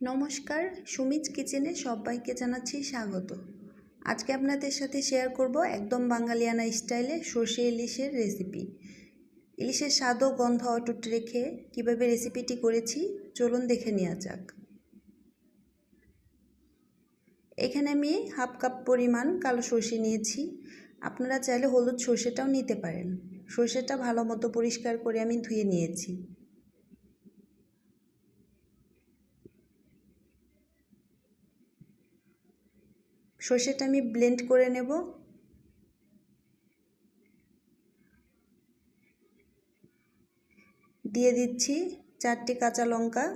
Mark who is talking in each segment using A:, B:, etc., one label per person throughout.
A: নমস্কার, সুমিজ কিচেনে সবাইকে জানাচ্ছি স্বাগত। আজকে আপনাদের সাথে শেয়ার করব একদম বাঙালিয়ানা স্টাইলে সর্ষে ইলিশের রেসিপি। ইলিশের স্বাদ ও গন্ধ অটুট রেখে কীভাবে রেসিপিটি করেছি চলুন দেখে নেওয়া যাক। এখানে আমি হাফ কাপ পরিমাণ কালো সর্ষে নিয়েছি। আপনারা চাইলে হলুদ সর্ষেটাও নিতে পারেন। সর্ষেটা ভালো মতো পরিষ্কার করে আমি ধুয়ে নিয়েছি। সর্ষেটা আমি ব্লেন্ড করে নেব। দিয়ে দিচ্ছি 4টি কাঁচা লঙ্কা,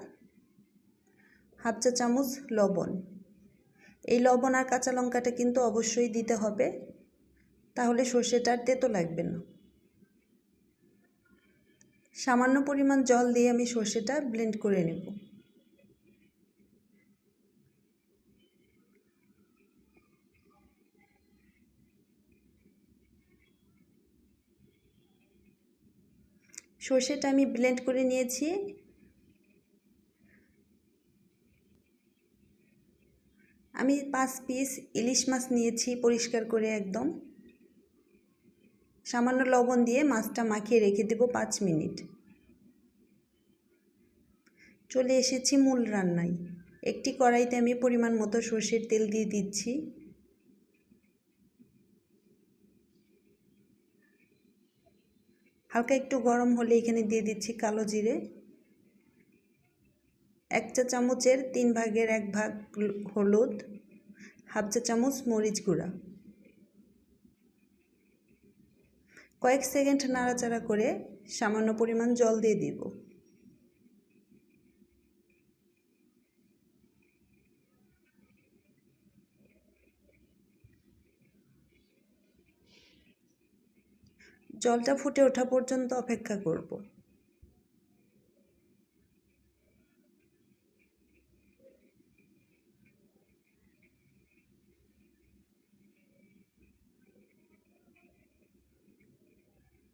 A: হাফ চা চামচ লবণ। এই লবণ আর কাঁচা লঙ্কাটা কিন্তু অবশ্যই দিতে হবে, তাহলে সর্ষেটা আর তেতো লাগবে না। সামান্য পরিমাণ জল দিয়ে আমি সর্ষেটা ব্লেন্ড করে নেব। সর্ষেটা আমি ব্লেন্ড করে নিয়েছি। আমি 5 পিস ইলিশ মাছ নিয়েছি পরিষ্কার করে একদম। সামান্য লবণ দিয়ে মাছটা মাখিয়ে রেখে দেব 5 মিনিট। চলে এসেছি মূল রান্নায়। একটি কড়াইতে আমি পরিমাণ মতো সর্ষের তেল দিয়ে দিচ্ছি। হালকা একটু গরম হলে এখানে দিয়ে দিচ্ছি কালো জিরে, 1 চা চামচের 3 ভাগের 1 ভাগ হলুদ, হাফ চা চামচ মরিচ গুঁড়া। কয়েক সেকেন্ড নাড়াচাড়া করে সামান্য পরিমাণ জল দিয়ে দিব। জলটা ফুটে ওঠা পর্যন্ত অপেক্ষা করব।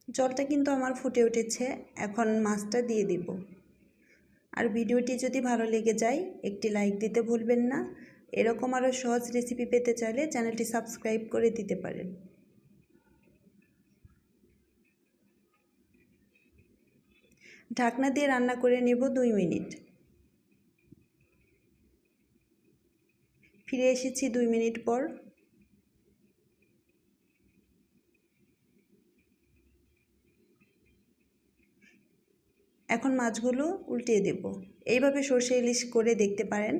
A: জলটা কিন্তু আমার ফুটে উঠেছে। এখন মাছটা দিয়ে দিব। আর ভিডিওটি যদি ভালো লেগে যায় একটি লাইক দিতে ভুলবেন না। এরকম আরও সহজ রেসিপি পেতে চাইলে চ্যানেলটি সাবস্ক্রাইব করে দিতে পারেন। ঢাকনা দিয়ে রান্না করে নেব 2 মিনিট। ফিরে এসেছি 2 মিনিট পর। এখন মাছগুলো উল্টিয়ে দেব। এইভাবে সর্ষে ইলিশ করে দেখতে পারেন,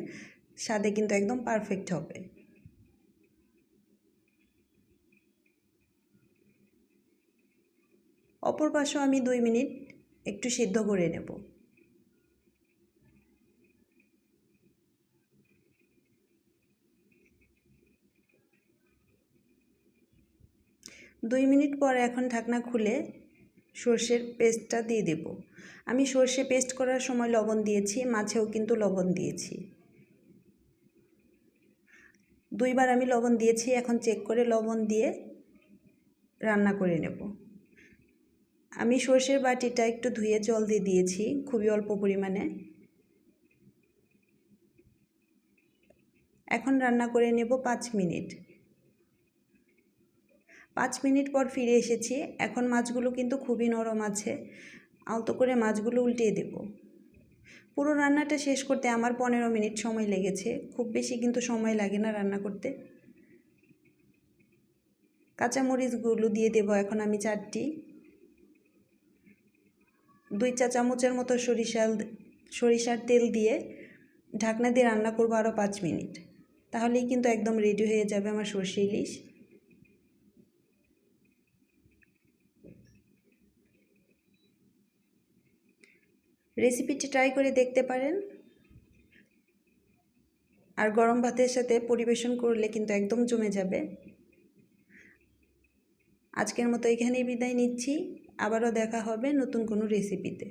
A: স্বাদে কিন্তু একদম পারফেক্ট হবে। অপর পাশেও আমি 2 মিনিট একটু সিদ্ধ করে নেব। দুই মিনিট পর এখন ঢাকনা খুলে সর্ষের পেস্টটা দিয়ে দেব। আমি সর্ষে পেস্ট করার সময় লবণ দিয়েছি, মাছেও কিন্তু লবণ দিয়েছি। 2 বার আমি লবণ দিয়েছি। এখন চেক করে লবণ দিয়ে রান্না করে নেব। আমি সর্ষের বাটিটা একটু ধুয়ে জল দিয়ে দিয়েছি, খুবই অল্প পরিমাণে। এখন রান্না করে নেব 5 মিনিট। 5 মিনিট পর ফিরে এসেছি। এখন মাছগুলো কিন্তু খুবই নরম আছে। আলতো করে মাছগুলো উল্টিয়ে দেব। পুরো রান্নাটা শেষ করতে আমার 15 মিনিট সময় লেগেছে। খুব বেশি কিন্তু সময় লাগে না রান্না করতে। কাঁচামরিচগুলো দিয়ে দেব এখন আমি 4টি। 2 চা চামচের মতো সরিষার তেল দিয়ে ঢাকনা দিয়ে রান্না করব আরও 5 মিনিট। তাহলেই কিন্তু একদম রেডি হয়ে যাবে আমার সর্ষে ইলিশ। রেসিপিটি ট্রাই করে দেখতে পারেন। আর গরম ভাতের সাথে পরিবেশন করলে কিন্তু একদম জমে যাবে। আজকের মতো এখানেই বিদায় নিচ্ছি। আবারও দেখা হবে নতুন কোনো রেসিপিতে।